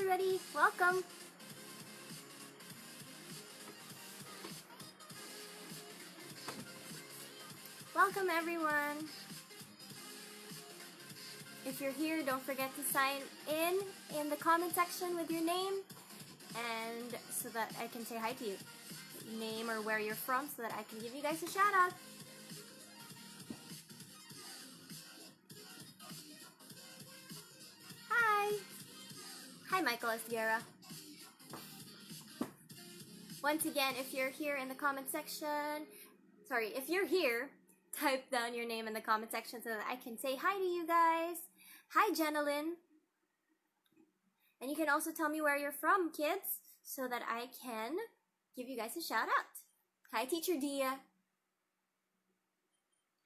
everybody. Welcome. Welcome, everyone. If you're here, don't forget to sign in the comment section with your name, and so that I can say hi to you. Name or where you're from, so that I can give you guys a shout out. Hi. Hi, Michael Esguerra. Once again, if you're here in the comment section, if you're here, type down your name in the comment section so that I can say hi to you guys. Hi, Jenilyn. And you can also tell me where you're from, kids, so that I can give you guys a shout out. Hi, Teacher Dia.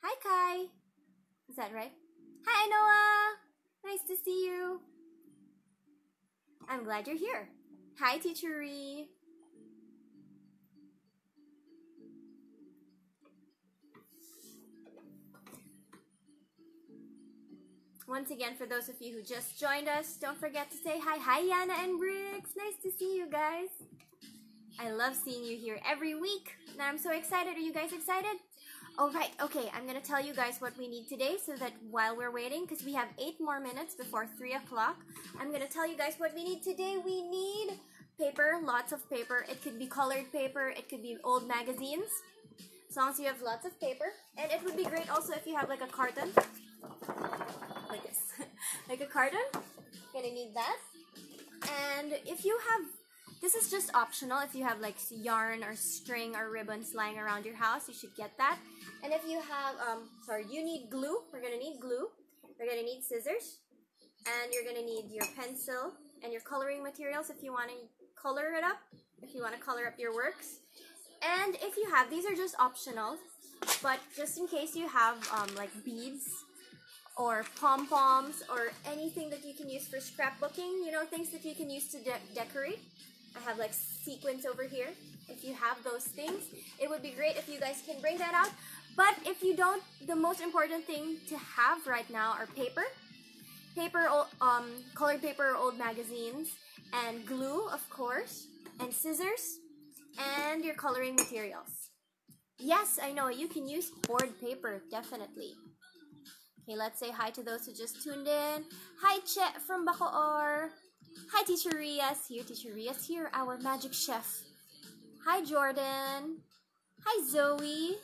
Hi, Kai. Is that right? Hi, Noah. Nice to see you. I'm glad you're here. Hi, Teacher Ree. Once again, for those of you who just joined us, don't forget to say hi. Hi, Yana and Briggs. Nice to see you guys. I love seeing you here every week. And I'm so excited. Are you guys excited? Alright, okay, I'm going to tell you guys what we need today so that while we're waiting, because we have 8 more minutes before 3 o'clock, I'm going to tell you guys what we need today. We need paper, lots of paper. It could be colored paper. It could be old magazines, as long as you have lots of paper. And it would be great also if you have like a carton, like this, like a carton. You're going to need that. And if you have, this is just optional. If you have like yarn or string or ribbons lying around your house, you should get that. And if you have, you need glue. We're going to need glue. We're going to need scissors. And you're going to need your pencil and your coloring materials if you want to color it up, if you want to color up your works. And if you have, these are just optional, but just in case you have like beads or pom-poms or anything that you can use for scrapbooking, you know, things that you can use to decorate. I have like sequins over here. If you have those things, it would be great if you guys can bring that out. But if you don't, the most important thing to have right now are paper, colored paper or old magazines, and glue, of course, and scissors, and your coloring materials. Yes, I know, you can use board paper, definitely. Okay, let's say hi to those who just tuned in. Hi, Che from Bacoor. Hi, Teacher Ria's here. Teacher Ria's here, our magic chef. Hi, Jordan. Hi, Zoe.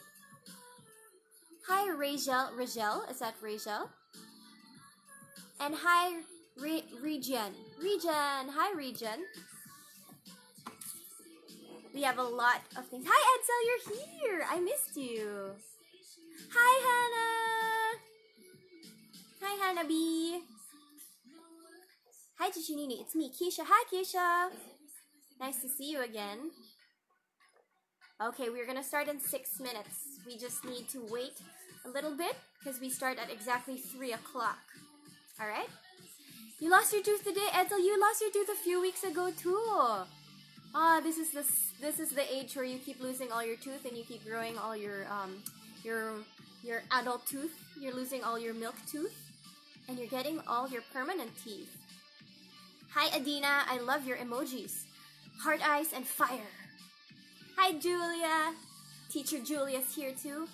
Hi, Rachel. Is that Rachel? And hi, Regen. Hi, Regen. We have a lot of things. Hi, Edsel, you're here. I missed you. Hi, Hannah. Hi, Hannah B. Hi, Teacher Nini. It's me, Keisha. Hi, Keisha. Nice to see you again. Okay, we're gonna start in 6 minutes. We just need to wait a little bit because we start at exactly 3 o'clock. Alright? You lost your tooth today, Edsel. You lost your tooth a few weeks ago too. This is the age where you keep losing all your tooth and you keep growing all your adult tooth. You're losing all your milk tooth and you're getting all your permanent teeth. Hi, Adina. I love your emojis. Heart eyes and fire. Hi, Julia. Teacher Julia's here too.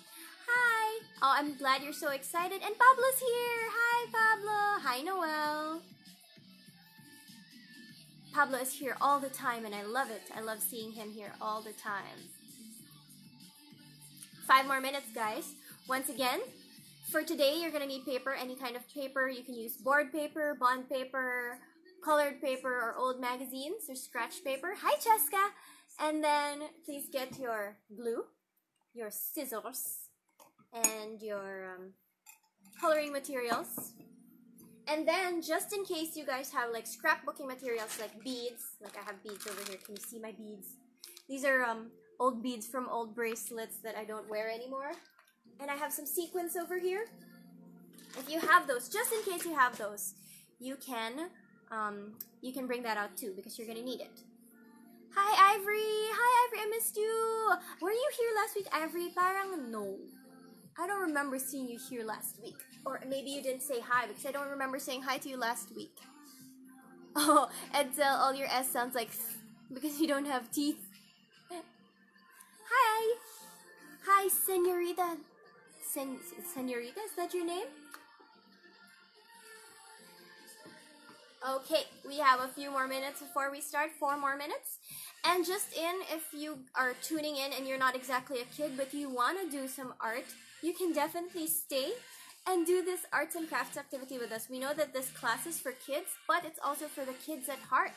Hi. Oh, I'm glad you're so excited. And Pablo's here. Hi, Pablo. Hi, Noel. Pablo is here all the time and I love it. I love seeing him here all the time. 5 more minutes, guys. Once again, for today, you're going to need paper, any kind of paper. You can use board paper, bond paper, colored paper, or old magazines, or scratch paper. Hi, Cheska! And then please get your glue, your scissors, and your coloring materials. And then, just in case you guys have like scrapbooking materials like beads, like I have beads over here. Can you see my beads? These are old beads from old bracelets that I don't wear anymore. And I have some sequins over here. If you have those, just in case you have those, you can bring that out too because you're gonna need it. Hi, Ivory! Hi, Ivory! I missed you! Were you here last week, Ivory? Parang no. I don't remember seeing you here last week. Or maybe you didn't say hi because I don't remember saying hi to you last week. Oh, Edsel, all your S sounds like because you don't have teeth. Hi! Hi, Senorita. Senorita, is that your name? Okay, we have a few more minutes before we start. 4 more minutes. And just if you are tuning in and you're not exactly a kid, but you want to do some art, you can definitely stay and do this arts and crafts activity with us. We know that this class is for kids, but it's also for the kids at heart.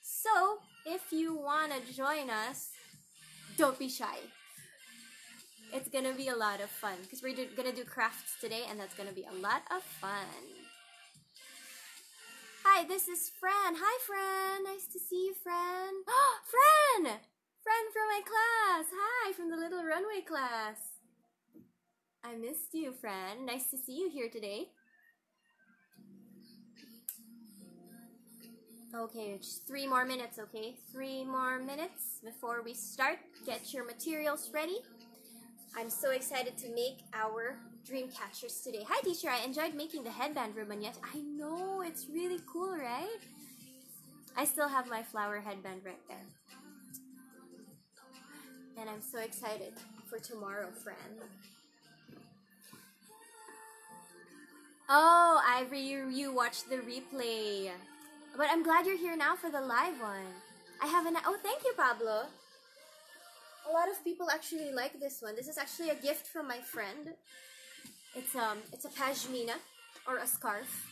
So, if you want to join us, don't be shy. It's going to be a lot of fun because we're going to do crafts today, and that's going to be a lot of fun. Hi, this is Fran. Hi, Fran. Nice to see you, Fran. Oh, Fran! Fran from my class. Hi, from the Little Runway class. I missed you, Fran. Nice to see you here today. Okay, just 3 more minutes, okay? 3 more minutes before we start. Get your materials ready. I'm so excited to make our dream catchers today. Hi, teacher. I enjoyed making the headband ribbon yet. I know, it's really cool, right? I still have my flower headband right there. And I'm so excited for tomorrow, Fran. Oh, Ivory, you watched the replay. But I'm glad you're here now for the live one. Oh, thank you, Pablo. A lot of people actually like this one. This is actually a gift from my friend. It's a pashmina, or a scarf.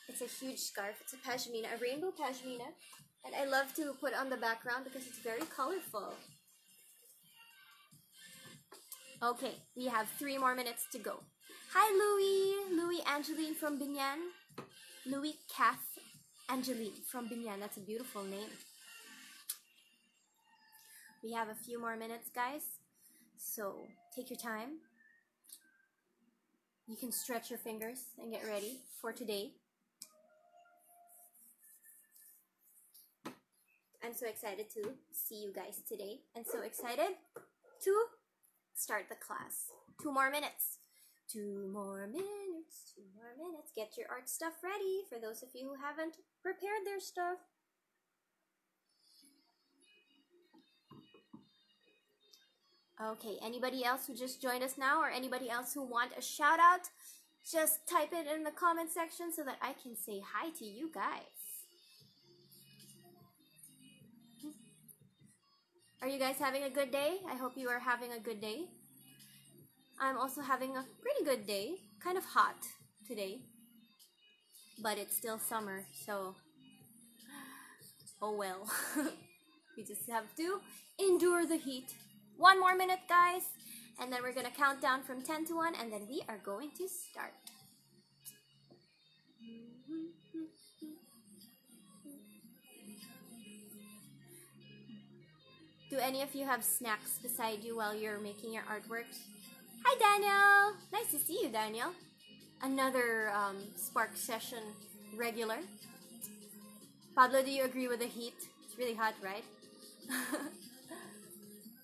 It's a huge scarf. It's a pashmina, a rainbow pashmina. And I love to put on the background because it's very colorful. Okay, we have 3 more minutes to go. Hi, Louie. Louie Angeline from Binyan. Louie Kath Angeline from Binyan. That's a beautiful name. We have a few more minutes, guys. So take your time. You can stretch your fingers and get ready for today. I'm so excited to see you guys today and so excited to start the class. 2 more minutes. 2 more minutes. 2 more minutes. Get your art stuff ready for those of you who haven't prepared their stuff. Okay, anybody else who just joined us now or anybody else who want a shout out, just type it in the comment section so that I can say hi to you guys. Are you guys having a good day? I hope you are having a good day. I'm also having a pretty good day. Kind of hot today, but it's still summer, so oh well. We just have to endure the heat. 1 more minute, guys, and then we're gonna count down from 10 to 1, and then we are going to start. Do any of you have snacks beside you while you're making your artwork? Hi, Daniel! Nice to see you, Daniel. Another Spark session regular. Pablo, do you agree with the heat? It's really hot, right?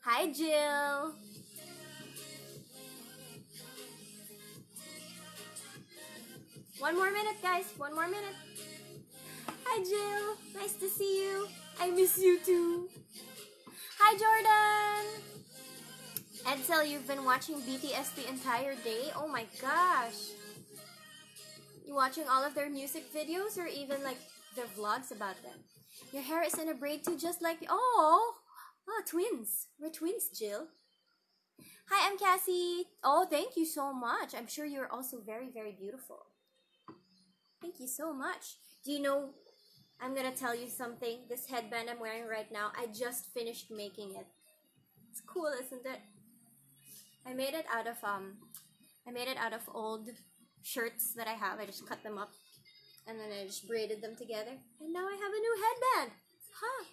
Hi, Jill! One more minute, guys. 1 more minute. Hi, Jill. Nice to see you. I miss you too. Hi, Jordan! Edsel, you've been watching BTS the entire day? Oh my gosh! You watching all of their music videos or even like their vlogs about them? Your hair is in a braid too, just like... Oh, twins. We're twins, Jill. Hi, I'm Cassie. Oh, thank you so much. I'm sure you're also very, very beautiful. Thank you so much. Do you know, I'm gonna tell you something. This headband I'm wearing right now, I just finished making it. It's cool, isn't it? I made it out of old shirts that I have. I just cut them up and then I just braided them together. And now I have a new headband. Huh.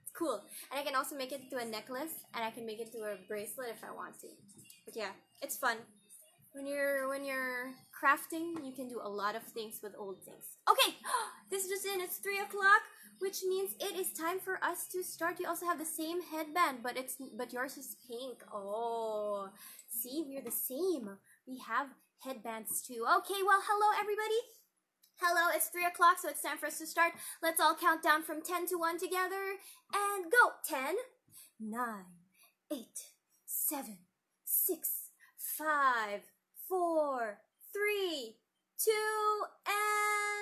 It's cool. And I can also make it into a necklace and I can make it into a bracelet if I want to. But yeah, it's fun. When you're crafting, you can do a lot of things with old things. Okay, this just in. It's 3 o'clock, which means it is time for us to start. You also have the same headband, but yours is pink. Oh, see, we're the same. We have headbands too. Okay, well, hello everybody. Hello, it's 3 o'clock, so it's time for us to start. Let's all count down from 10 to 1 together. And go! 10, 9, 8, 7, 6, 5, 4, 3, 2,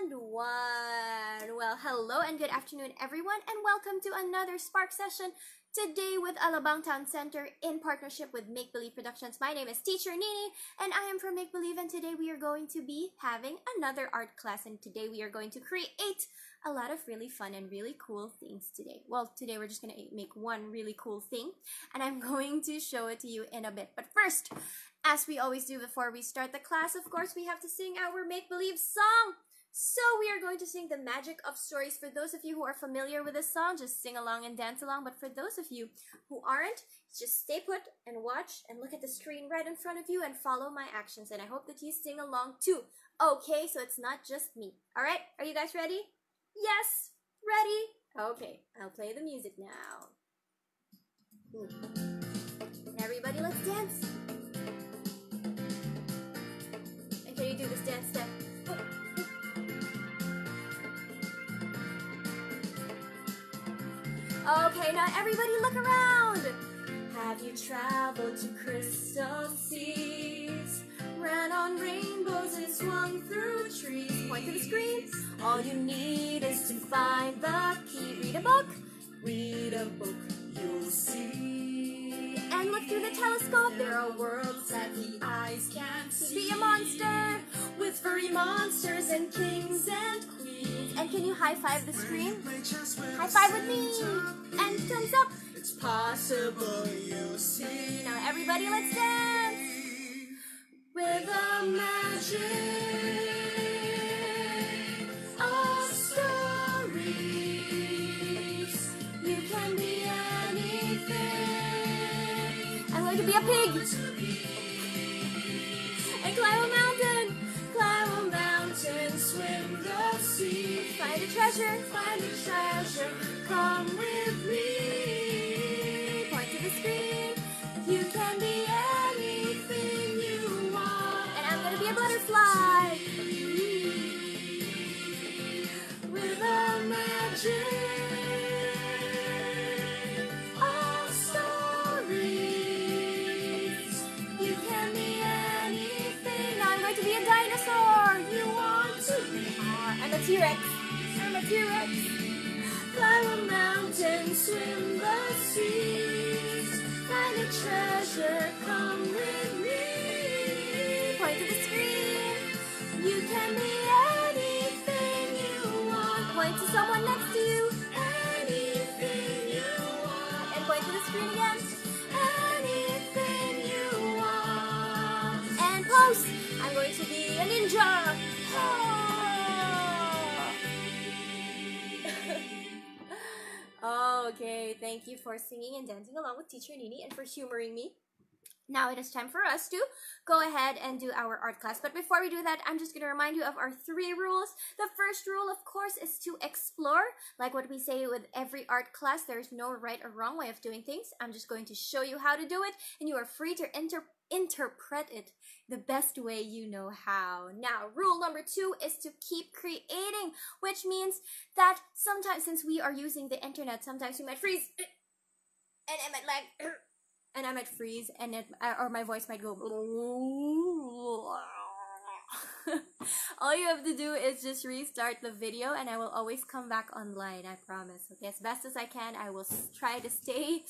and 1. Well, hello and good afternoon, everyone, and welcome to another Spark session today with Alabang Town Center in partnership with Make Believe Productions. My name is Teacher Nini, and I am from Make Believe, and today we are going to be having another art class, and today we are going to create a lot of really fun and really cool things today. Well, today we're just going to make one really cool thing, and I'm going to show it to you in a bit. But first, as we always do before we start the class, of course, we have to sing our Make Believe song. So we are going to sing The Magic of Stories. For those of you who are familiar with this song, just sing along and dance along. But for those of you who aren't, just stay put and watch and look at the screen right in front of you and follow my actions. And I hope that you sing along too. Okay, so it's not just me. All right, are you guys ready? Yes, ready? Okay, I'll play the music now. Everybody, let's dance. And can you do this dance step? Okay, now everybody look around. Have you traveled to crystal seas, ran on rainbows and swung through trees? Point to the screen. All you need is to find the key. Read a book. Read a book, you'll see. And look through the telescope. There are worlds that the eyes can't see. Be a monster with furry monsters and kings and queens. And can you high five the screen? High five with me. And thumbs up. It's possible, you see. Now everybody, let's dance. With the magic of stories, you can be anything. I'm going to be a pig. And climb a mountain. Climb a mountain, swim the sea. Find a treasure, find a treasure. Come with me. Point to the screen. You can be anything you want. And I'm gonna be a butterfly. With the magic of stories, you can be anything. Now I'm going to be a dinosaur. You want to be? I'm a T-Rex. I'm a T-Rex. Climb a mountain, swim the seas, find a treasure, come with me. Point to the screen. You can be anything you want. Point to someone next to you. Anything you want. And point to the screen again. Anything you want. And pose. I'm going to be a ninja. Okay, thank you for singing and dancing along with Teacher Nini and for humoring me. Now it is time for us to go ahead and do our art class. But before we do that, I'm just going to remind you of our 3 rules. The first rule, of course, is to explore. Like what we say with every art class, there's no right or wrong way of doing things. I'm just going to show you how to do it, and you are free to interpret it the best way you know how. Now, rule number 2 is to keep creating, which means that sometimes, since we are using the internet, sometimes we might freeze, and it might lag, and I might freeze, and or my voice might go. All you have to do is just restart the video, and I will always come back online, I promise. Okay, as best as I can, I will try to stay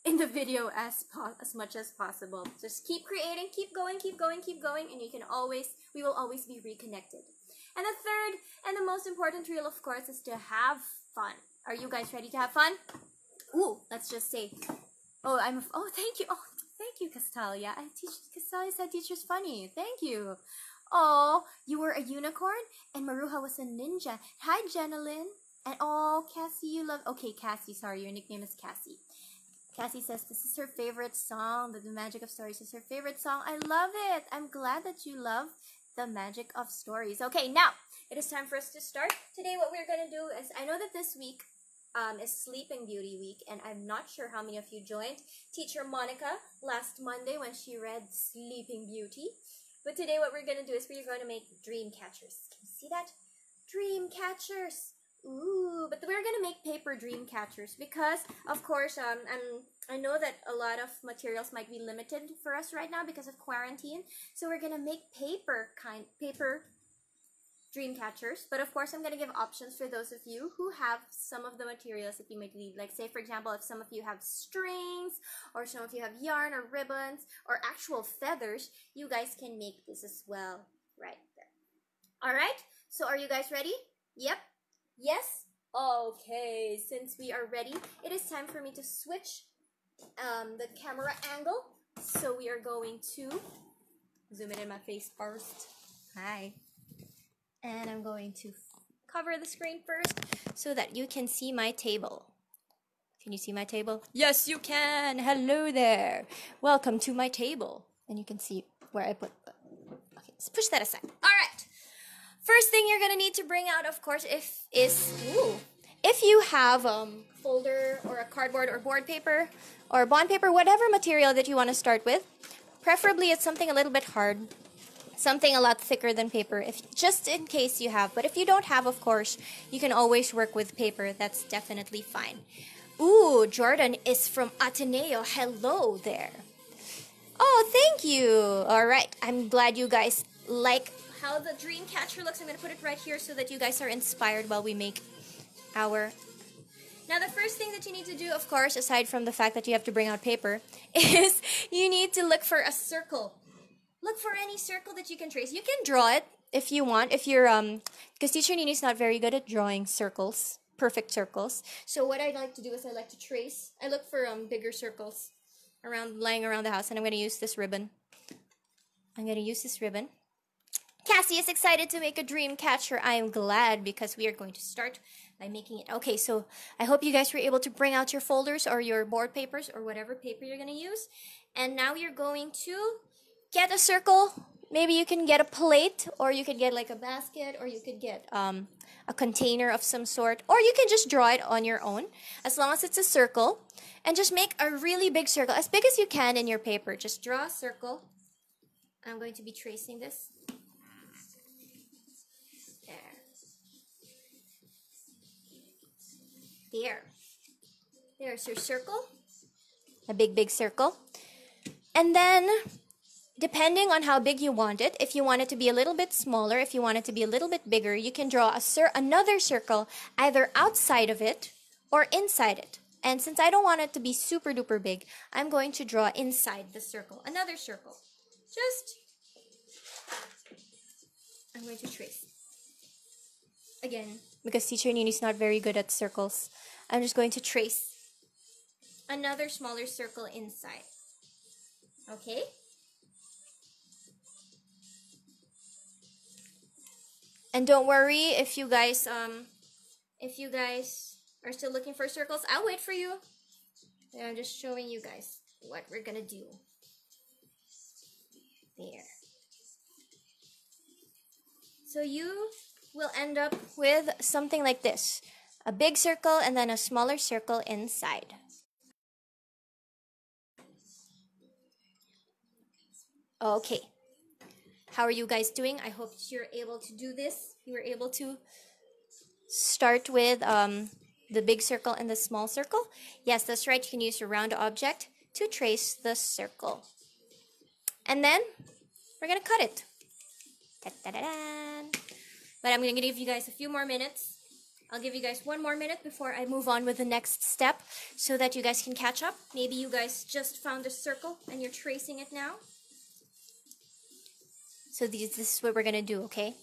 in the video as much as possible. Just keep creating, keep going, keep going, keep going, and we will always be reconnected. And the third and the most important rule, of course, is to have fun. Are you guys ready to have fun? Ooh, let's just say, thank you, Castalia. Castalia said teacher's funny. Thank you. Oh, you were a unicorn, and Maruha was a ninja. Hi, Jenalyn. And Cassie, Cassie, sorry, your nickname is Cassie. Cassie says this is her favorite song, that The Magic of Stories is her favorite song. I love it. I'm glad that you love The Magic of Stories. Okay, now, it is time for us to start. Today what we're going to do is, I know that this week is Sleeping Beauty Week, and I'm not sure how many of you joined Teacher Monica last Monday when she read Sleeping Beauty. But today what we're going to do is we're going to make dream catchers. Can you see that? dream catchers. Ooh, but we're gonna make paper dream catchers because, of course, I know that a lot of materials might be limited for us right now because of quarantine. So we're gonna make paper dream catchers. But of course, I'm gonna give options for those of you who have some of the materials that you might need. Like, say for example, if some of you have strings, or some of you have yarn or ribbons or actual feathers, you guys can make this as well, right there. All right. So are you guys ready? Yep. Yes? Okay, since we are ready, it is time for me to switch the camera angle. So we are going to zoom it in my face first. Hi. And I'm going to cover the screen first so that you can see my table. Can you see my table? Yes, you can. Hello there. Welcome to my table. And you can see where I put. Okay, let's push that aside. All right. First thing you're gonna need to bring out, of course, if you have folder or a cardboard or board paper or bond paper, whatever material that you want to start with. Preferably, it's something a little bit hard, something a lot thicker than paper, if just in case you have. But if you don't have, of course, you can always work with paper. That's definitely fine. Ooh, Jordan is from Ateneo. Hello there. Oh, thank you. All right, I'm glad you guys like how the dream catcher looks. I'm going to put it right here so that you guys are inspired while we make our... Now, the first thing that you need to do, of course, aside from the fact that you have to bring out paper, is you need to look for a circle. Look for any circle that you can trace. You can draw it if you want, if you're, because teacher Nini's not very good at drawing circles, perfect circles. So what I like to do is I like to trace. I look for bigger circles lying around the house, and I'm going to use this ribbon. Cassie is excited to make a dream catcher. I am glad because we are going to start by making it. Okay, so I hope you guys were able to bring out your folders or your board papers or whatever paper you're going to use. And now you're going to get a circle. Maybe you can get a plate, or you could get like a basket, or you could get a container of some sort, or you can just draw it on your own as long as it's a circle. And just make a really big circle, as big as you can in your paper. Just draw a circle. I'm going to be tracing this. There's your circle. A big circle. And then, depending on how big you want it, if you want it to be a little bit smaller, if you want it to be a little bit bigger, you can draw another circle either outside of it or inside it. And since I don't want it to be super duper big, I'm going to draw inside the circle. Another circle. I'm going to trace. Again, because teacher Nini's not very good at circles, I'm just going to trace another smaller circle inside. Okay? And don't worry if you guys are still looking for circles. I'll wait for you. And I'm just showing you guys what we're gonna do. There. So you will end up with something like this. A big circle and then a smaller circle inside. Okay. How are you guys doing? I hope you're able to do this. You were able to start with the big circle and the small circle. Yes, that's right. You can use your round object to trace the circle. And then we're going to cut it. Da-da-da-da. But I'm going to give you guys a few more minutes. I'll give you guys one more minute before I move on with the next step so that you guys can catch up. Maybe you guys just found a circle and you're tracing it now. So this is what we're going to do, okay?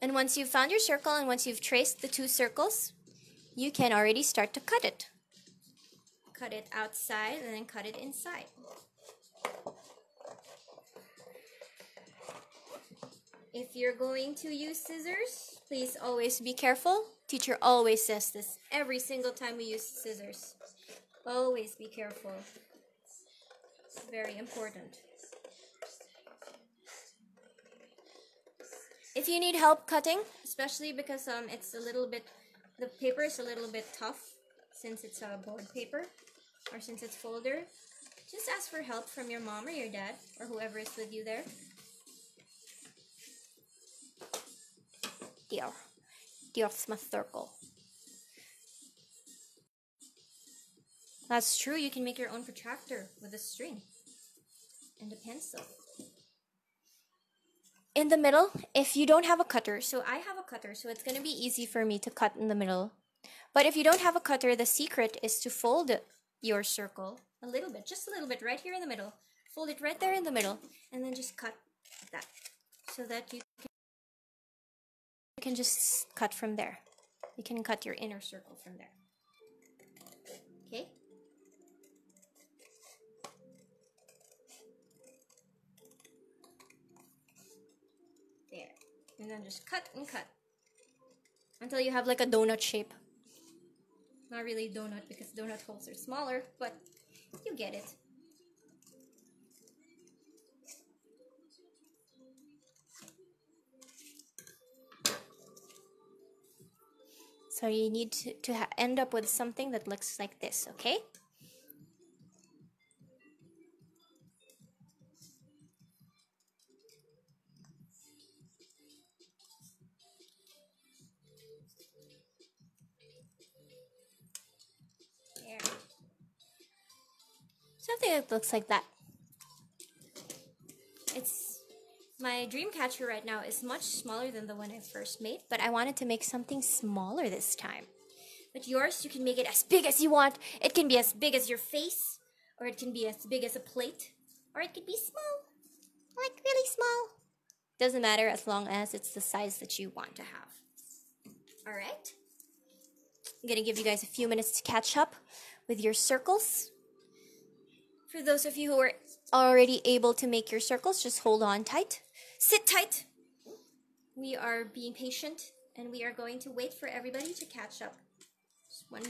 And once you've found your circle and once you've traced the two circles, you can already start to cut it. Cut it outside and then cut it inside. If you're going to use scissors, please always be careful. Teacher always says this every single time we use scissors. Always be careful. It's very important. If you need help cutting, especially because the paper is a little bit tough since it's a board paper or since it's folder, just ask for help from your mom or your dad or whoever is with you there. There. There's my circle. That's true, you can make your own protractor with a string and a pencil. In the middle, if you don't have a cutter, so I have a cutter, so it's going to be easy for me to cut in the middle. But if you don't have a cutter, the secret is to fold your circle a little bit, just a little bit, right here in the middle. Fold it right there in the middle, and then just cut like that, so that you can just cut from there. You can cut your inner circle from there. Okay? There. And then just cut and cut until you have like a donut shape. Not really donut because donut holes are smaller, but you get it. So you need to end up with something that looks like this, okay? There. Something that looks like that. It's my dream catcher right now is much smaller than the one I first made, but I wanted to make something smaller this time. But yours, you can make it as big as you want. It can be as big as your face, or it can be as big as a plate, or it could be small, like really small. Doesn't matter as long as it's the size that you want to have. Alright? I'm gonna give you guys a few minutes to catch up with your circles. For those of you who are already able to make your circles, just hold on tight. Sit tight. We are being patient, and we are going to wait for everybody to catch up. Just one.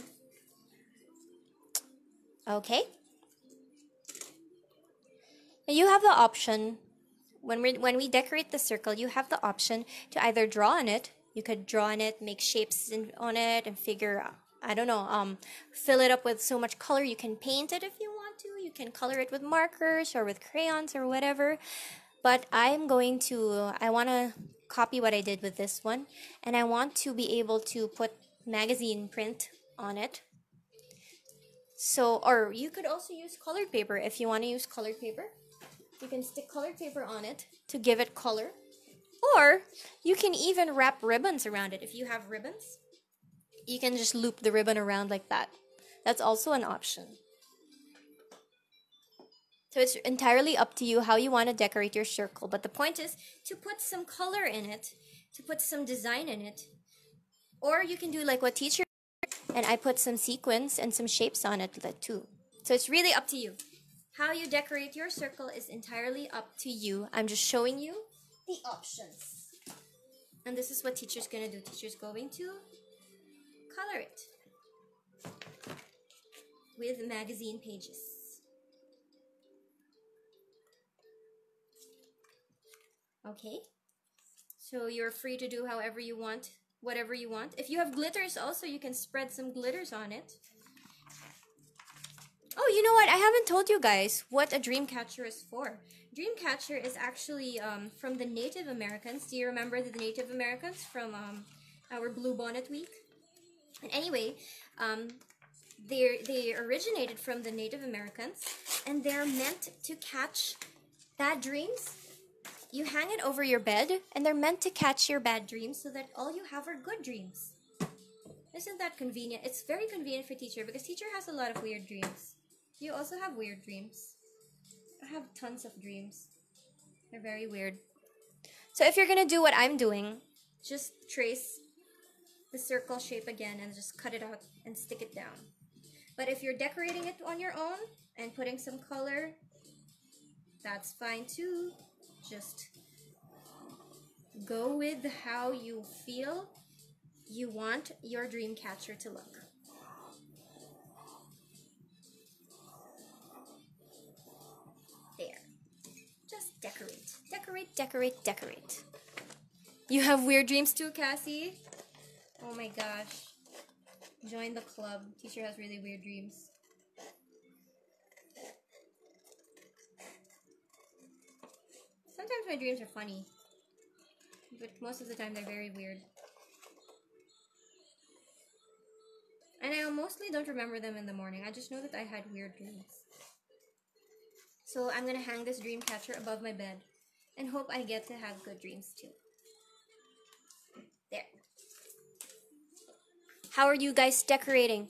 Okay. Now you have the option, when we decorate the circle, you have the option to either draw on it. You could draw on it, make shapes on it, and figure, I don't know, fill it up with so much color. You can paint it if you want to. You can color it with markers or with crayons or whatever. But I want to copy what I did with this one. And I want to be able to put magazine print on it. So, or you could also use colored paper if you want to use colored paper. You can stick colored paper on it to give it color. Or you can even wrap ribbons around it. If you have ribbons, you can just loop the ribbon around like that. That's also an option. So it's entirely up to you how you want to decorate your circle. But the point is to put some color in it, to put some design in it. Or you can do like what teacher did, and I put some sequins and some shapes on it too. So it's really up to you. How you decorate your circle is entirely up to you. I'm just showing you the options. And this is what teacher's going to do. Teacher's going to color it with magazine pages. Okay, so you're free to do however you want, whatever you want. If you have glitters also, you can spread some glitters on it. Oh, you know what? I haven't told you guys what a dream catcher is for. Dream catcher is actually from the Native Americans. Do you remember the Native Americans from our Blue Bonnet Week? And anyway, they originated from the Native Americans, and they're meant to catch bad dreams. You hang it over your bed, and they're meant to catch your bad dreams so that all you have are good dreams. Isn't that convenient? It's very convenient for teacher because teacher has a lot of weird dreams. You also have weird dreams. I have tons of dreams. They're very weird. So if you're going to do what I'm doing, just trace the circle shape again and just cut it out and stick it down. But if you're decorating it on your own and putting some color, that's fine too. Just go with how you feel you want your dream catcher to look. There. Just decorate. Decorate, decorate, decorate. You have weird dreams too, Cassie? Oh my gosh. Join the club. Teacher has really weird dreams. Sometimes my dreams are funny, but most of the time they're very weird. And I mostly don't remember them in the morning. I just know that I had weird dreams. So I'm gonna hang this dream catcher above my bed and hope I get to have good dreams too. There. How are you guys decorating?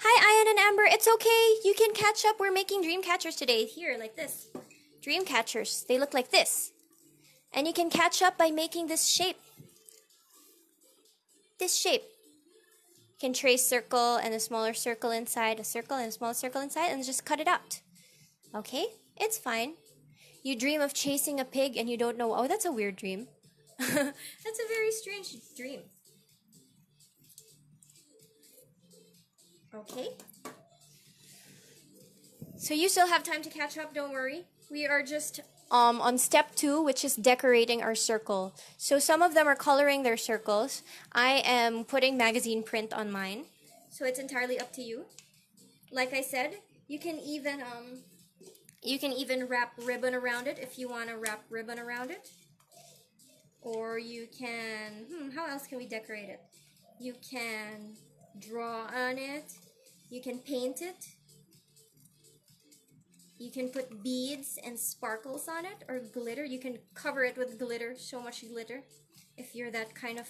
Hi, Ian and Amber. It's okay. You can catch up. We're making dream catchers today. Here, like this. Dream catchers. They look like this. And you can catch up by making this shape. This shape. You can trace circle and a smaller circle inside, a circle and a small circle inside, and just cut it out. Okay? It's fine. You dream of chasing a pig and you don't know. Oh, that's a weird dream. That's a very strange dream. Okay. So you still have time to catch up, don't worry. We are just on step 2, which is decorating our circle. So some of them are coloring their circles. I am putting magazine print on mine. So it's entirely up to you. Like I said, you can even wrap ribbon around it if you want to wrap ribbon around it. Or you can, how else can we decorate it? You can draw on it. You can paint it. You can put beads and sparkles on it, or glitter. You can cover it with glitter, so much glitter. If you're that kind of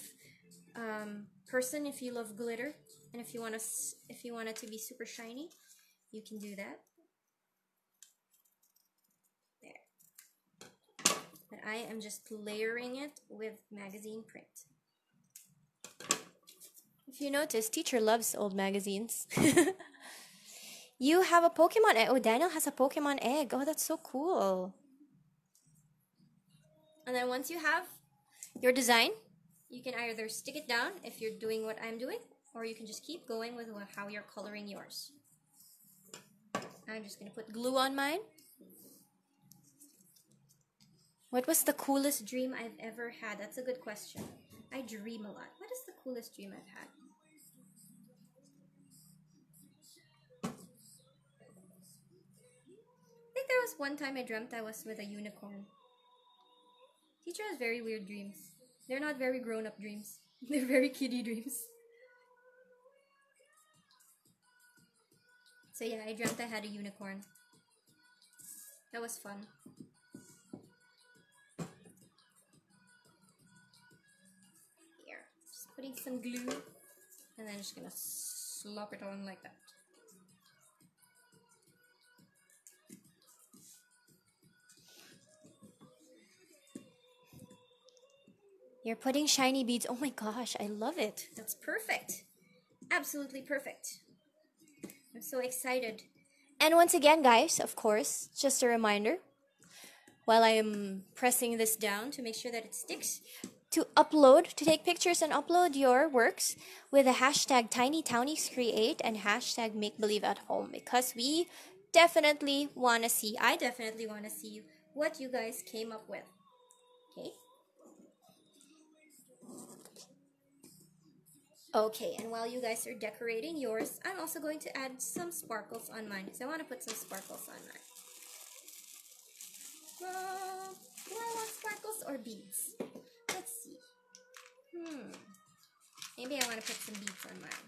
person, if you love glitter, and if you want it to be super shiny, you can do that. There. But I am just layering it with magazine print. If you notice, teacher loves old magazines. You have a Pokemon egg. Oh, Daniel has a Pokemon egg. Oh, that's so cool. And then once you have your design, you can either stick it down if you're doing what I'm doing, or you can just keep going with how you're coloring yours. I'm just going to put glue on mine. What was the coolest dream I've ever had? That's a good question. I dream a lot. What is the coolest dream I've had? I think there was one time I dreamt I was with a unicorn. Teacher has very weird dreams. They're not very grown-up dreams. They're very kiddie dreams. So yeah, I dreamt I had a unicorn. That was fun. Here, just putting some glue, and then just gonna slop it on like that. You're putting shiny beads. Oh my gosh, I love it. That's perfect. Absolutely perfect. I'm so excited. And once again, guys, of course, just a reminder, while I am pressing this down to make sure that it sticks, to take pictures and upload your works with the hashtag TinyTowniesCreate and hashtag MakeBelieveAtHome, because we definitely want to see, I definitely want to see what you guys came up with. Okay? Okay, and while you guys are decorating yours, I'm also going to add some sparkles on mine, because I want to put some sparkles on mine. Well, do I want sparkles or beads? Let's see. Maybe I want to put some beads on mine.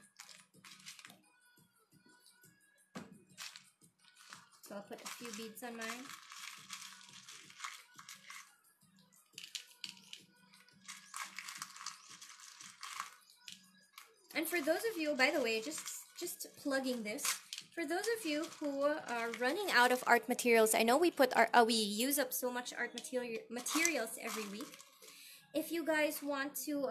So I'll put a few beads on mine. And for those of you, by the way, just plugging this, for those of you who are running out of art materials, I know we use up so much art materials every week. If you guys want to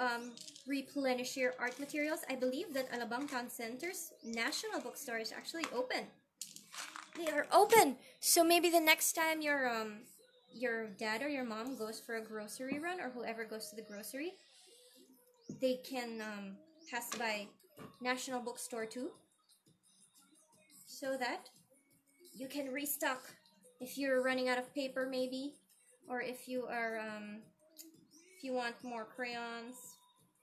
replenish your art materials, I believe that Alabang Town Center's National Bookstore is actually open. They are open! So maybe the next time your dad or your mom goes for a grocery run, or whoever goes to the grocery, they can pass by National Bookstore too, so that you can restock if you're running out of paper maybe, or if you are if you want more crayons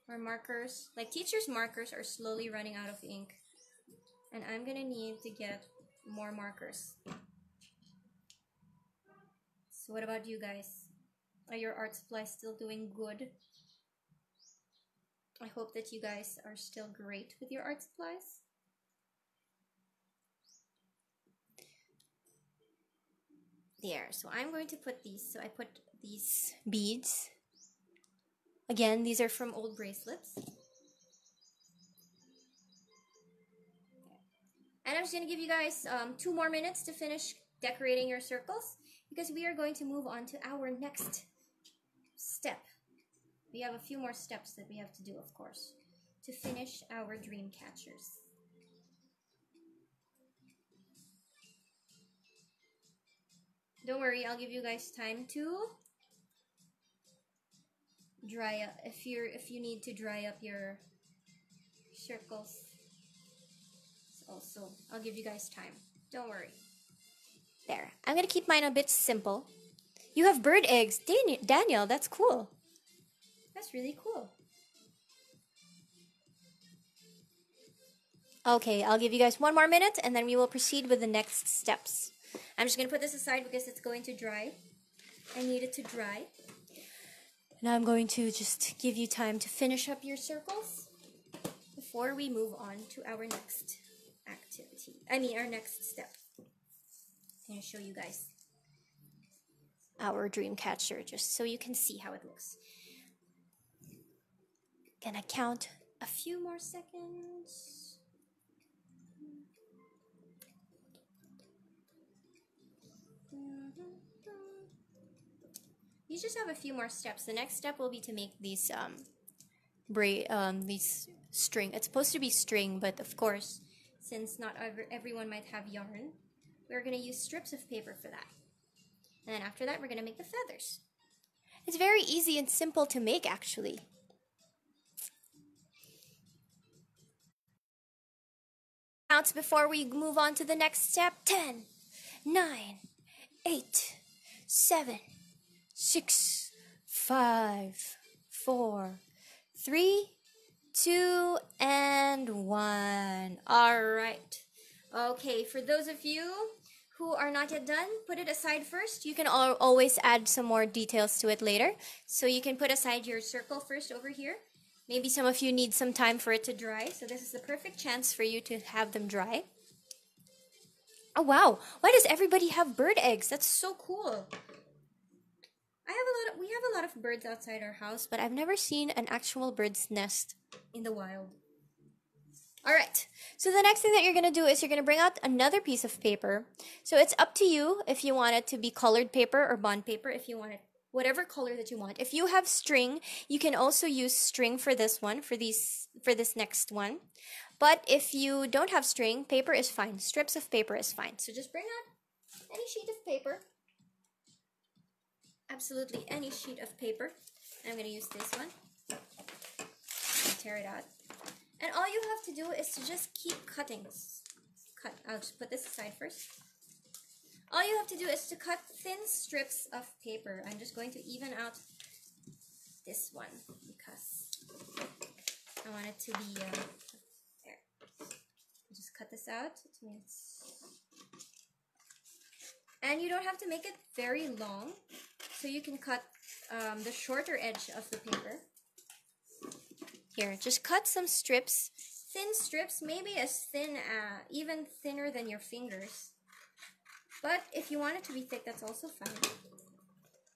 or markers. Like teachers' markers are slowly running out of ink, and I'm gonna need to get more markers. So what about you guys? Are your art supplies still doing good? I hope that you guys are still great with your art supplies. There. So I'm going to put these. So I put these beads. Again, these are from old bracelets. And I'm just going to give you guys 2 more minutes to finish decorating your circles because we are going to move on to our next step. We have a few more steps that we have to do, of course, to finish our dream catchers. Don't worry, I'll give you guys time to dry up if you need to dry up your circles. Also, I'll give you guys time. Don't worry. There. I'm gonna keep mine a bit simple. You have bird eggs, Daniel. That's cool. That's really cool. Okay, I'll give you guys 1 more minute and then we will proceed with the next steps. I'm just going to put this aside because it's going to dry. I need it to dry. Now I'm going to just give you time to finish up your circles before we move on to our next activity. Our next step. I'm going to show you guys our dream catcher just so you can see how it looks. Gonna count a few more seconds. You just have a few more steps. The next step will be to make these these string. It's supposed to be string, but of course, since not everyone might have yarn, we're gonna use strips of paper for that. And then after that, we're gonna make the feathers. It's very easy and simple to make, actually. Counts before we move on to the next step. 10, 9, 8, 7, 6, 5, 4, 3, 2, and 1. All right. Okay, for those of you who are not yet done, put it aside first. You can always add some more details to it later. So you can put aside your circle first over here. Maybe some of you need some time for it to dry, so this is the perfect chance for you to have them dry. Oh wow, why does everybody have bird eggs? That's so cool. We have a lot of birds outside our house, but I've never seen an actual bird's nest in the wild. Alright, so the next thing that you're going to do is you're going to bring out another piece of paper. So it's up to you if you want it to be colored paper or bond paper, if you want it whatever color that you want. If you have string, you can also use string for this one, for this next one. But if you don't have string, paper is fine. Strips of paper is fine. So just bring out any sheet of paper. Absolutely any sheet of paper. I'm going to use this one. Tear it out. And all you have to do is to just keep cutting. I'll just put this aside first. All you have to do is to cut thin strips of paper. I'm just going to even out this one because I want it to be there. Just cut this out. And you don't have to make it very long, so you can cut the shorter edge of the paper. Here, just cut some strips, thin strips, maybe as thin, even thinner than your fingers. But if you want it to be thick, that's also fine.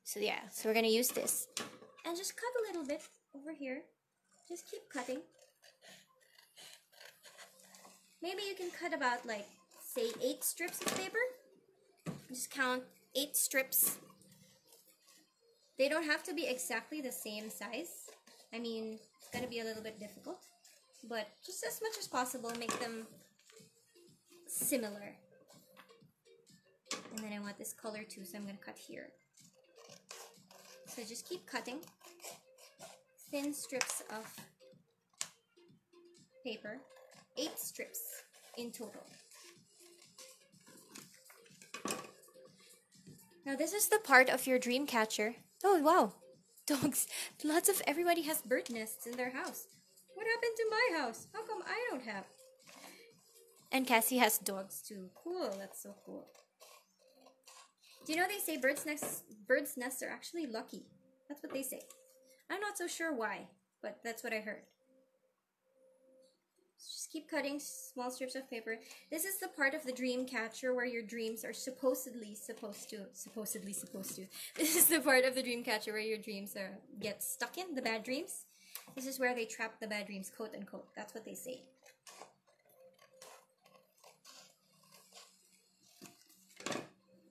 So yeah, so we're going to use this. And just cut a little bit over here. Just keep cutting. Maybe you can cut about, like, say 8 strips of paper. Just count 8 strips. They don't have to be exactly the same size. I mean, it's going to be a little bit difficult. But just as much as possible, make them similar. And then I want this color too, so I'm going to cut here. So just keep cutting thin strips of paper, 8 strips in total. Now this is the part of your dream catcher. Oh wow, dogs. Everybody has bird nests in their house. What happened to my house? How come I don't have? And Cassie has dogs too. Cool, that's so cool. Do you know they say birds' nests are actually lucky? That's what they say. I'm not so sure why, but that's what I heard. Just keep cutting small strips of paper. This is the part of the dream catcher where your dreams are supposedly supposed to. This is the part of the dream catcher where your dreams get stuck in, the bad dreams. This is where they trap the bad dreams, quote unquote. That's what they say.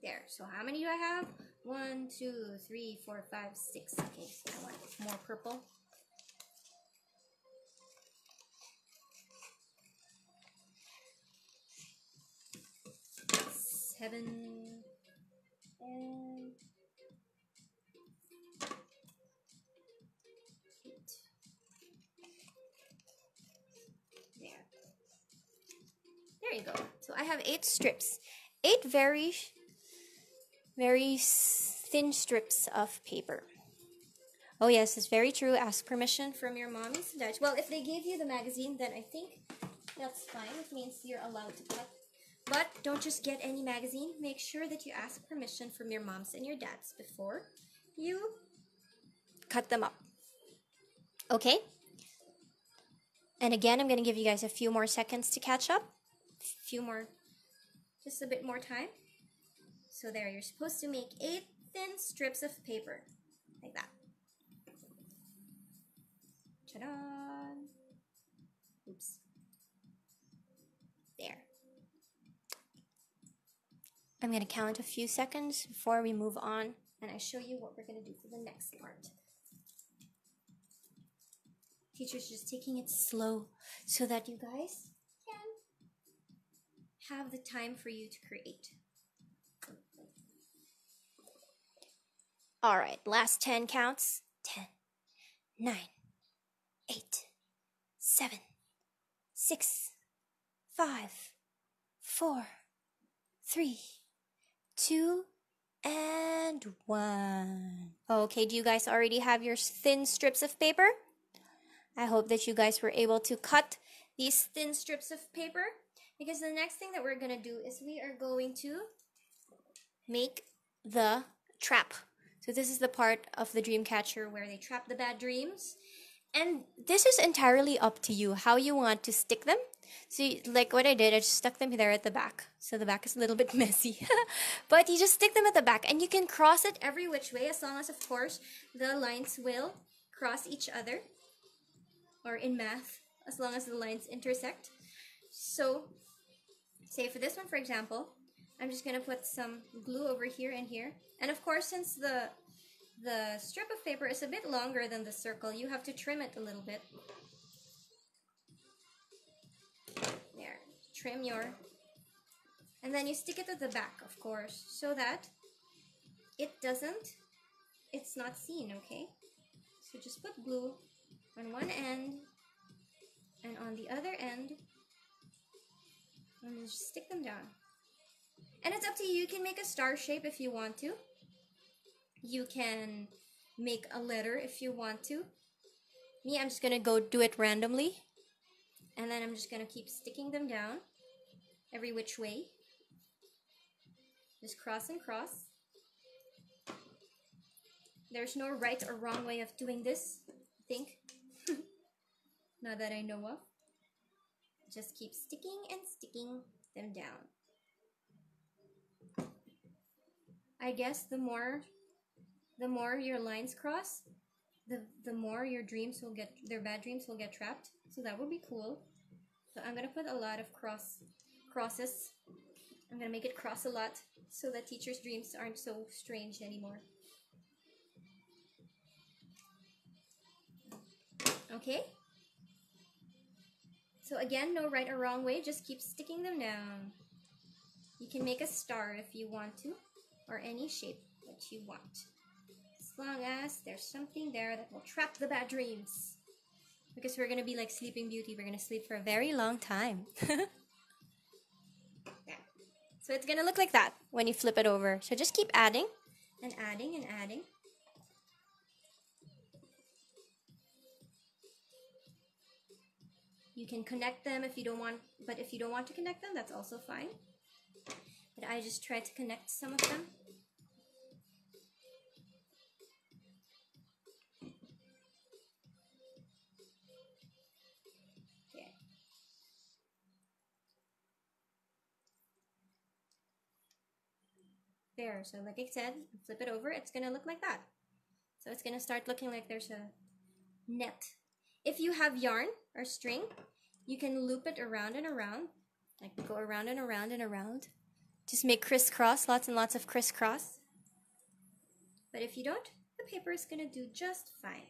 There. So how many do I have? 1, 2, 3, 4, 5, 6. Okay, so I want more purple. 7 and 8. There you go. So I have 8 strips. 8 very thin strips of paper. Oh yes, it's very true. Ask permission from your mommies. Well, if they gave you the magazine, then I think that's fine. It means you're allowed to cut. But don't just get any magazine. Make sure that you ask permission from your moms and your dads before you cut them up. Okay? And again, I'm going to give you guys a few more seconds to catch up. Just a bit more time. So there, you're supposed to make 8 thin strips of paper. Like that. Ta-da! Oops. There. I'm going to count a few seconds before we move on, and I show you what we're going to do for the next part. Teacher's just taking it slow so that you guys can have the time for you to create. All right, last 10 counts. 10, 9, 8, 7, 6, 5, 4, 3, 2, and 1. Okay, do you guys already have your thin strips of paper? I hope that you guys were able to cut these thin strips of paper, because the next thing that we're going to do is we are going to make the trap. So this is the part of the dream catcher where they trap the bad dreams. And this is entirely up to you how you want to stick them. So like what I did, I just stuck them there at the back. So the back is a little bit messy. But you just stick them at the back, and you can cross it every which way, as long as, of course, the lines will cross each other. Or in math, as long as the lines intersect. So, say for this one, for example, I'm just going to put some glue over here and here. And of course, since the strip of paper is a bit longer than the circle, you have to trim it a little bit. There, trim your... And then you stick it at the back, of course, so that it's not seen, okay? So just put glue on one end and on the other end, and just stick them down. And it's up to you. You can make a star shape if you want to. You can make a letter if you want to. Me, I'm just gonna go do it randomly, and then I'm just gonna keep sticking them down every which way. Just cross and cross. There's no right or wrong way of doing this, I think. Not that I know of. Just keep sticking and sticking them down. I guess the more your lines cross, the more your dreams will get, their bad dreams will get trapped. So that would be cool. So I'm gonna put a lot of crosses. I'm gonna make it cross a lot so that teachers' dreams aren't so strange anymore. Okay? So again, no right or wrong way, just keep sticking them down. You can make a star if you want to, or any shape that you want. As long as there's something there that will trap the bad dreams. Because we're gonna be like Sleeping Beauty, we're gonna sleep for a very long time. Yeah. So it's gonna look like that when you flip it over. So just keep adding, and adding, and adding. You can connect them if you don't want, but if you don't want to connect them, that's also fine. But I just try to connect some of them. Okay. there. So like I said, flip it over, it's gonna look like that. So it's gonna start looking like there's a net. If you have yarn or string, you can loop it around and around, like go around and around and around. Just make crisscross, lots and lots of crisscross. But if you don't, the paper is gonna do just fine.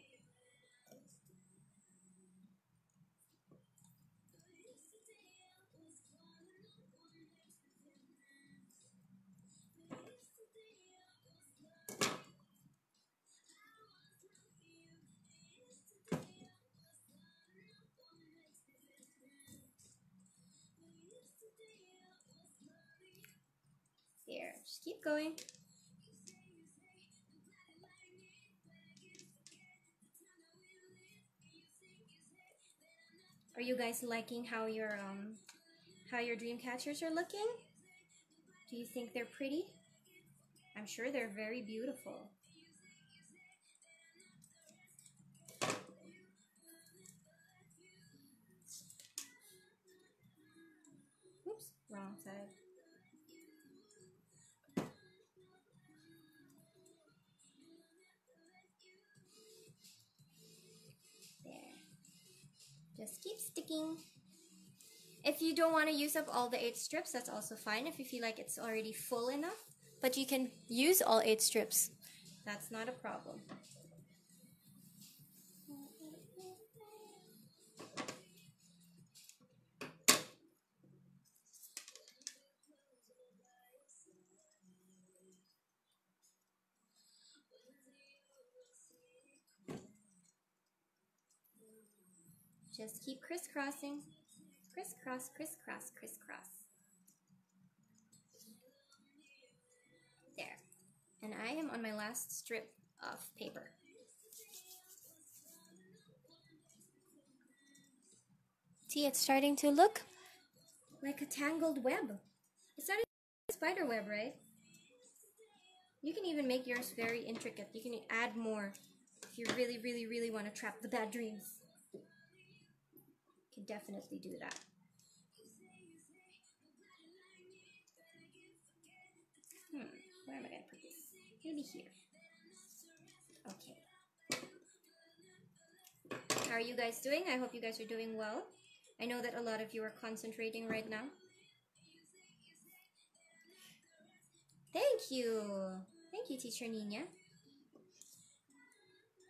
There, just keep going. Are you guys liking how your dream catchers are looking? Do you think they're pretty? I'm sure they're very beautiful. Oops, wrong side. There. Just keep sticking. If you don't want to use up all the 8 strips, that's also fine if you feel like it's already full enough. But you can use all 8 strips. That's not a problem. Just keep crisscrossing. Crisscross, crisscross, crisscross. There. And I am on my last strip of paper. See, it's starting to look like a tangled web. It's not a spider web, right? You can even make yours very intricate. You can add more if you really, really, really want to trap the bad dreams. You can definitely do that. Where am I going to put this? Maybe here. Okay. How are you guys doing? I hope you guys are doing well. I know that a lot of you are concentrating right now. Thank you. Thank you, Teacher Nina.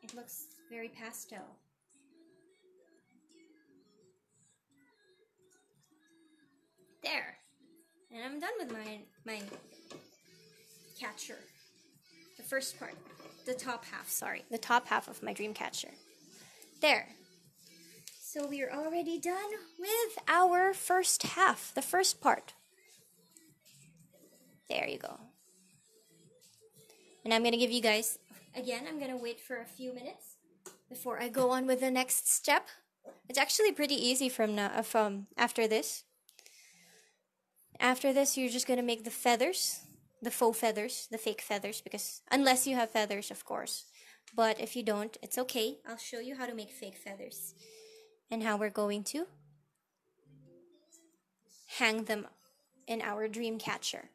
It looks very pastel. There. And I'm done with my catcher. The first part. The top half, sorry. The top half of my dream catcher. There. So we are already done with our first half, the first part. There you go. And I'm going to give you guys, again, I'm going to wait for a few minutes before I go on with the next step. It's actually pretty easy from after this. After this, you're just going to make the feathers, the faux feathers, the fake feathers, because unless you have feathers, of course. But if you don't, it's okay. I'll show you how to make fake feathers and how we're going to hang them in our dream catcher.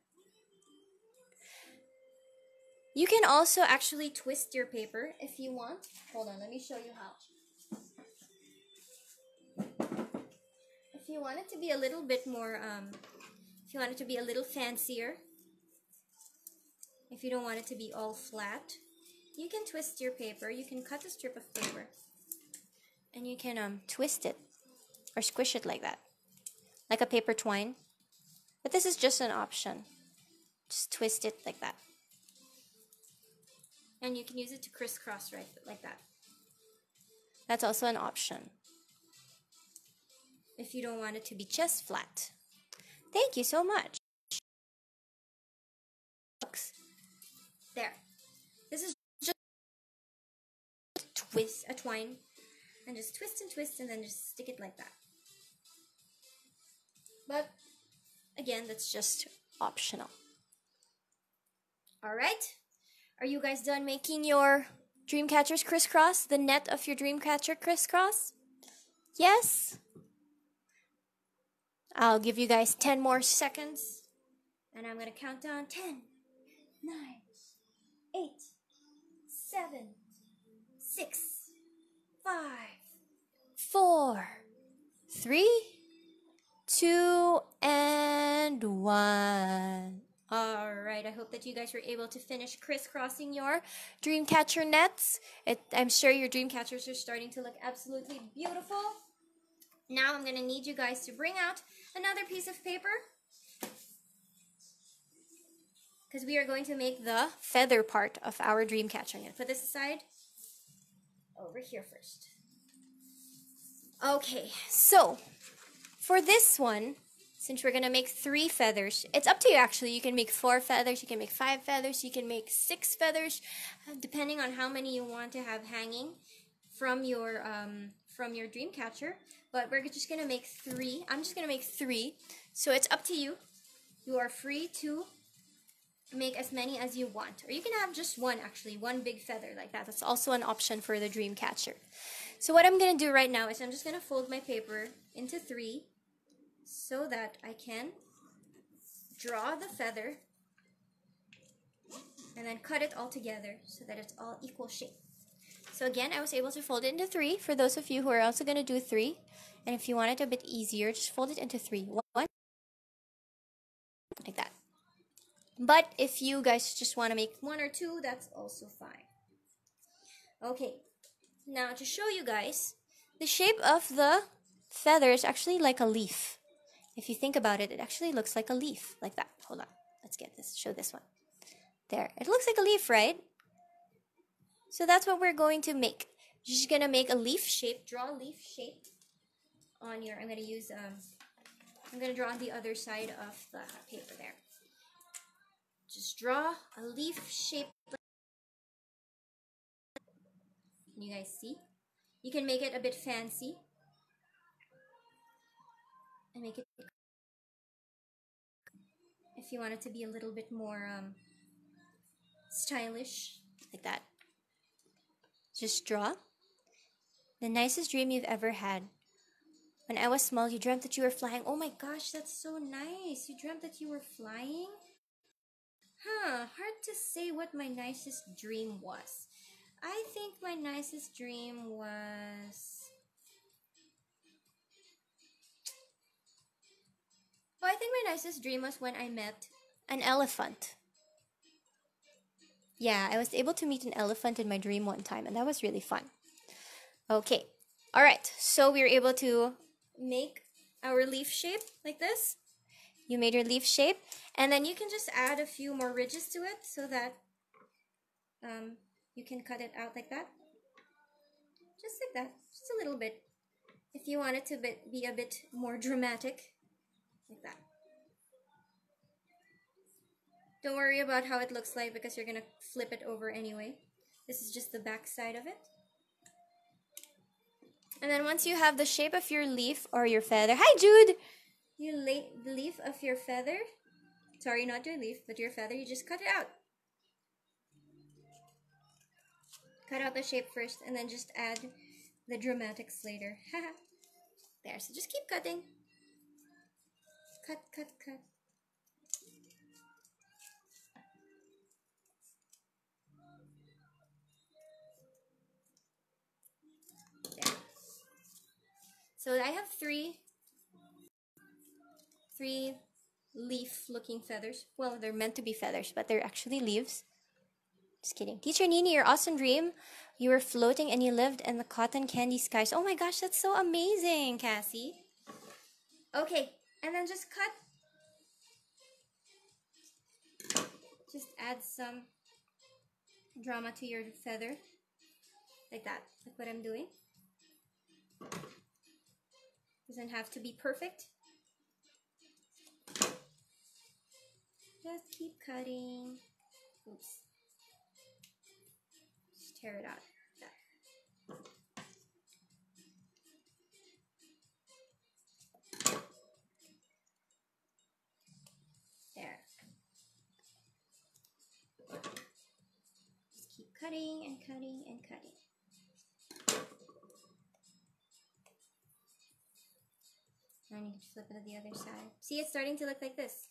You can also actually twist your paper if you want. Hold on, let me show you how. If you want it to be a little bit more, if you want it to be a little fancier, if you don't want it to be all flat, you can twist your paper. You can cut a strip of paper and you can twist it or squish it like that, like a paper twine. But this is just an option. Just twist it like that. And you can use it to crisscross right like that. That's also an option if you don't want it to be just flat. Thank you so much. There. This is just a twine, and just twist and then just stick it like that. But again, that's just optional. Alright? Are you guys done making your dream catchers crisscross? The net of your dream catcher crisscross? Yes? I'll give you guys 10 more seconds. And I'm going to count down 10, 9, 8, 7, 6, 5, 4, 3, 2, and 1. Alright, I hope that you guys were able to finish crisscrossing your dream catcher nets. I'm sure your dream catchers are starting to look absolutely beautiful. Now I'm going to need you guys to bring out another piece of paper, because we are going to make the feather part of our dream catcher. I'm going to put this aside over here first. Okay, so for this one, since we're going to make 3 feathers, it's up to you actually. You can make 4 feathers, you can make 5 feathers, you can make 6 feathers, depending on how many you want to have hanging from your dream catcher. But we're just going to make 3. I'm just going to make 3. So it's up to you. You are free to make as many as you want. Or you can have just one actually, one big feather like that. That's also an option for the dream catcher. So what I'm going to do right now is I'm just going to fold my paper into 3 so that I can draw the feather and then cut it all together so that it's all equal shape. So again, I was able to fold it into 3 for those of you who are also going to do 3. And if you want it a bit easier, just fold it into 3. 1, like that. But if you guys just want to make 1 or 2, that's also fine. Okay, now to show you guys, the shape of the feather is actually like a leaf. If you think about it, it actually looks like a leaf, like that. Hold on, let's get this, show this one. There, it looks like a leaf, right? So that's what we're going to make. You're just gonna make a leaf shape, draw a leaf shape on your, I'm gonna draw on the other side of the paper there. Just draw a leaf shape. Can you guys see? You can make it a bit fancy and make it, if you want it to be a little bit more stylish, like that. Just draw. The nicest dream you've ever had. When I was small, you dreamt that you were flying. Oh my gosh, that's so nice. You dreamt that you were flying? Hard to say what my nicest dream was. I think my nicest dream was... Oh, I think my nicest dream was when I met an elephant. Yeah, I was able to meet an elephant in my dream one time, and that was really fun. Okay, alright, so we were able to make our leaf shape like this. You made your leaf shape, and then you can just add a few more ridges to it so that you can cut it out like that. Just like that, just a little bit. If you want it to be a bit more dramatic, like that. Don't worry about how it looks like because you're gonna flip it over anyway. This is just the back side of it. And then once you have the shape of your leaf or your feather, hi Jude! The leaf of your feather, sorry, not your leaf, but your feather, you just cut it out. Cut out the shape first and then just add the dramatics later. There, so just keep cutting. Cut, cut, cut. There. So I have three leaf-looking feathers. Well, they're meant to be feathers, but they're actually leaves. Just kidding. Teacher Nini, your awesome dream. You were floating and you lived in the cotton candy skies. Oh my gosh, that's so amazing, Cassie. Okay, and then just cut. Just add some drama to your feather. Like that. Like what I'm doing. Doesn't have to be perfect. Just keep cutting. Oops. Just tear it out. There. Just keep cutting and cutting and cutting. And you can flip it to the other side. See, it's starting to look like this.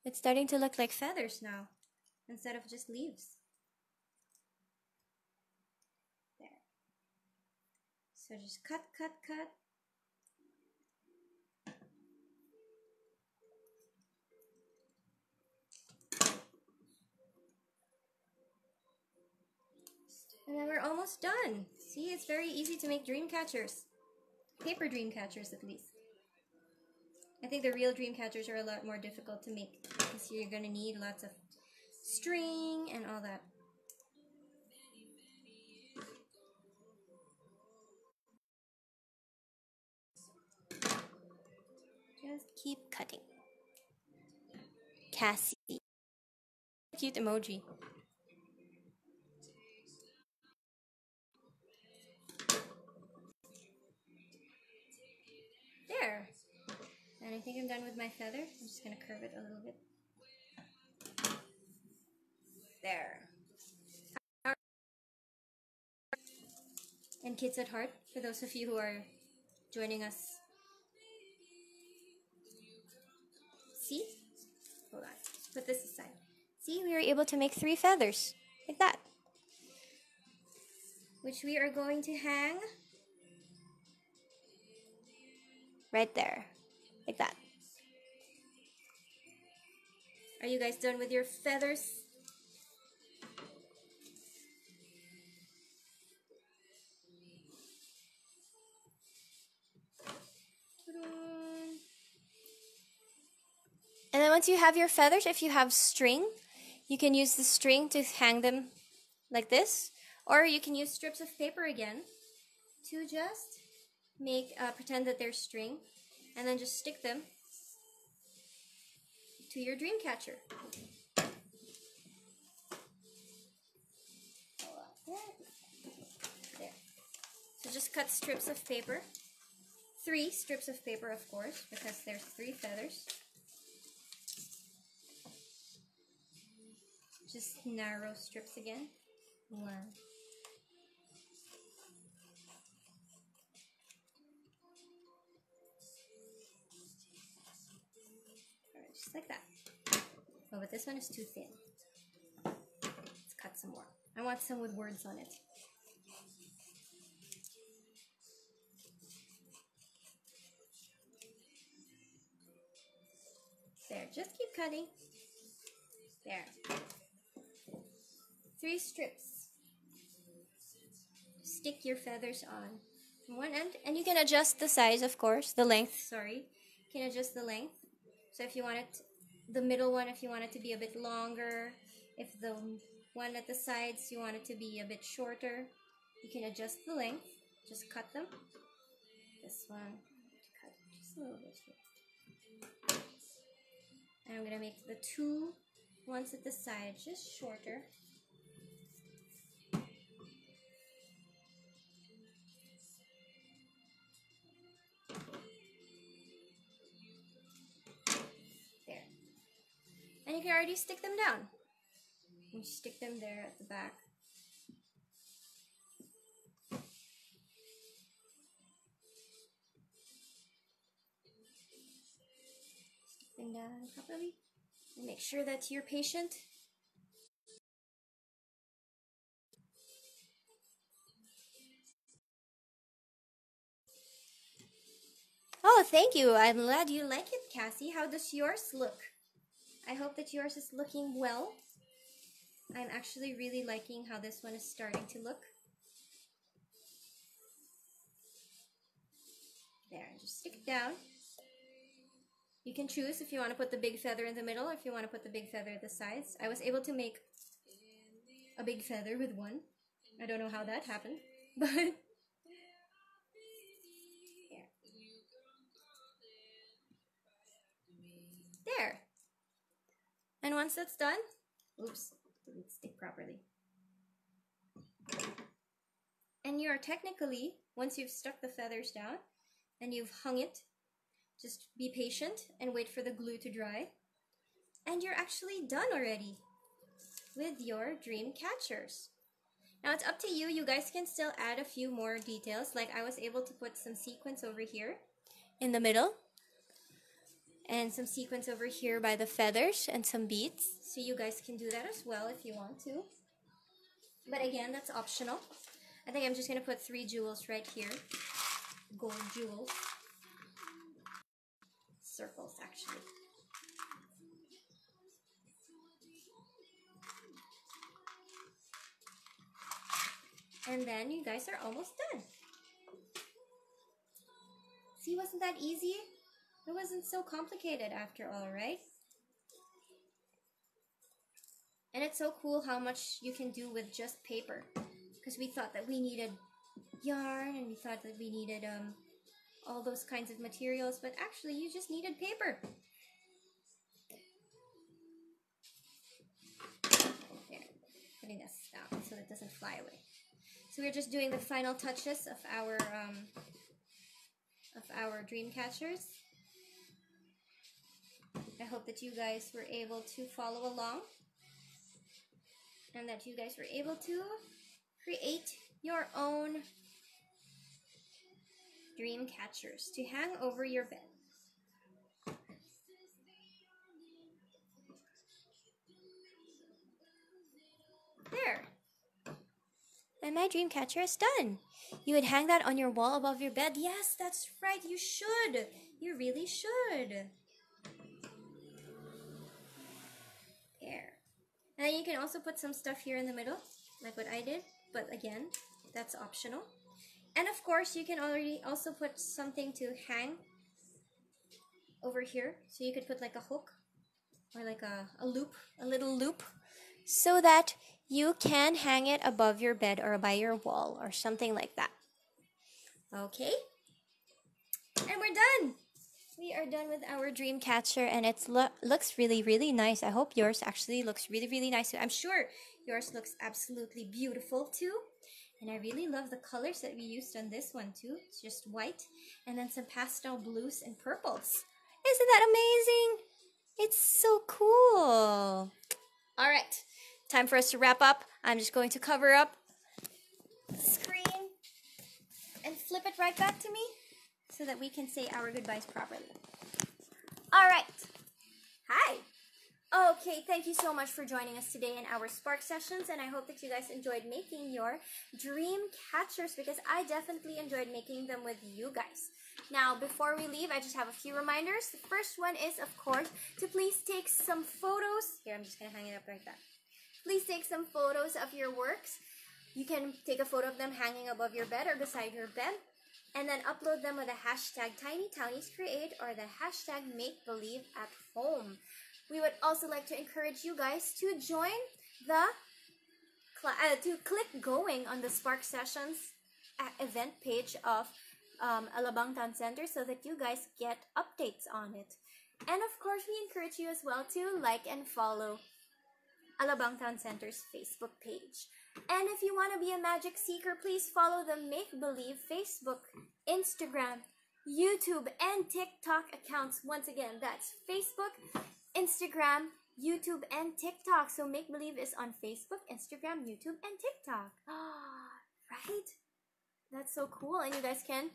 It's starting to look like feathers now. instead of just leaves. There. So just cut, cut, cut. And then we're almost done. See, it's very easy to make dream catchers. Paper dream catchers, at least. I think the real dream catchers are a lot more difficult to make because you're going to need lots of string and all that. Just keep cutting. Cassie. Cute emoji. There. And I think I'm done with my feather. I'm just going to curve it a little bit. There. And Kids at Heart, for those of you who are joining us. See? Hold on. Put this aside. See, we were able to make 3 feathers. Like that. Which we are going to hang right there. Like that. Are you guys done with your feathers? And then once you have your feathers, if you have string, you can use the string to hang them like this. Or you can use strips of paper again to just make pretend that they're string, and then just stick them to your dream catcher. There. So just cut strips of paper. 3 strips of paper, of course, because there's 3 feathers. Just narrow strips again. 1. Alright, just like that. Oh, but this one is too thin. Let's cut some more. I want some with words on it. There, just keep cutting. There. 3 strips. Stick your feathers on one end, and you can adjust the size, of course, the length, sorry. You can adjust the length. So if you want it, the middle one, if you want it to be a bit longer, if the one at the sides, you want it to be a bit shorter, you can adjust the length. Just cut them. This one, cut just a little bit here. And I'm going to make the 2 ones at the side just shorter. There. And you can already stick them down. You stick them there at the back. Stick them down properly. And make sure that you're patient. Oh, thank you. I'm glad you like it, Cassie. How does yours look? I hope that yours is looking well. I'm actually really liking how this one is starting to look. There, just stick it down. You can choose if you want to put the big feather in the middle or if you want to put the big feather at the sides. I was able to make a big feather with one. I don't know how that happened, but here. There. And once that's done, oops, it didn't stick properly. And you're technically, once you've stuck the feathers down and you've hung it, just be patient and wait for the glue to dry. And you're actually done already with your dream catchers. Now it's up to you. You guys can still add a few more details. Like I was able to put some sequins over here in the middle. And some sequins over here by the feathers and some beads. So you guys can do that as well if you want to. But again, that's optional. I think I'm just going to put 3 jewels right here. Gold jewels. Circles, actually. And then you guys are almost done. See, wasn't that easy? It wasn't so complicated after all, right? And it's so cool how much you can do with just paper. Because we thought that we needed yarn and we thought that we needed all those kinds of materials, but actually you just needed paper. There, putting this down so that it doesn't fly away. So we're just doing the final touches of our dream catchers. I hope that you guys were able to follow along and that you guys were able to create your own dream catchers to hang over your bed. There. And my dream catcher is done. You would hang that on your wall above your bed. Yes, that's right. You should. You really should. There. And then you can also put some stuff here in the middle, like what I did. But again, that's optional. And of course, you can also put something to hang over here. So you could put like a hook or like a loop, a little loop, so that you can hang it above your bed or by your wall or something like that. Okay? And we're done! We are done with our dream catcher, and it looks really, really nice. I hope yours actually looks really, really nice. I'm sure yours looks absolutely beautiful too. And I really love the colors that we used on this one too. It's just white and then some pastel blues and purples. Isn't that amazing? It's so cool. All right, time for us to wrap up. I'm just going to cover up the screen and flip it right back to me so that we can say our goodbyes properly. All right. Hi. Okay, thank you so much for joining us today in our Spark sessions, and I hope that you guys enjoyed making your dream catchers, because I definitely enjoyed making them with you guys. Now, before we leave, I just have a few reminders. The first one is, of course, to please take some photos. Here, I'm just going to hang it up like that. Please take some photos of your works. You can take a photo of them hanging above your bed or beside your bed, and then upload them with the hashtag TinyTowniesCreate or the hashtag MakeBelieveAtHome. We would also like to encourage you guys to join the to click going on the Spark Sessions event page of Alabang Town Center so that you guys get updates on it. And of course, we encourage you as well to like and follow Alabang Town Center's Facebook page. And if you want to be a magic seeker, please follow the Make Believe Facebook, Instagram, YouTube, and TikTok accounts. Once again, that's Facebook, Instagram, YouTube, and TikTok. So Make Believe is on Facebook, Instagram, YouTube, and TikTok. Right? That's so cool. And you guys can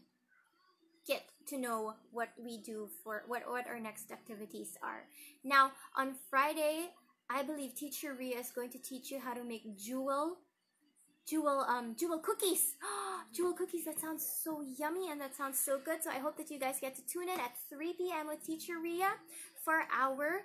get to know what we do for what our next activities are. Now, on Friday, I believe Teacher Ria is going to teach you how to make jewel cookies. Jewel cookies, that sounds so yummy and that sounds so good. So I hope that you guys get to tune in at 3 p.m. with Teacher Ria for our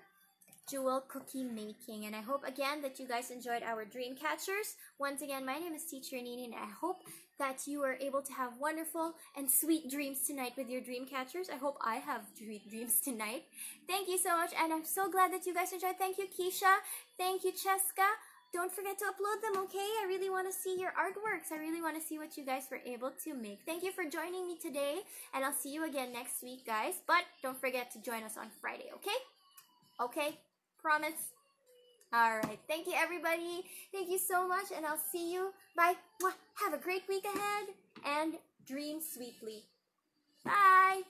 jewel cookie making. And I hope again that you guys enjoyed our dream catchers. Once again, my name is Teacher Nini, and I hope that you are able to have wonderful and sweet dreams tonight with your dream catchers. I hope I have dreams tonight. Thank you so much, and I'm so glad that you guys enjoyed. Thank you, Keisha. Thank you, Cheska. Don't forget to upload them, okay? I really want to see your artworks. I really want to see what you guys were able to make. Thank you for joining me today, and I'll see you again next week, guys. But don't forget to join us on Friday, okay? Okay? Promise? Alright, thank you, everybody. Thank you so much, and I'll see you. Bye. Mwah. Have a great week ahead, and dream sweetly. Bye.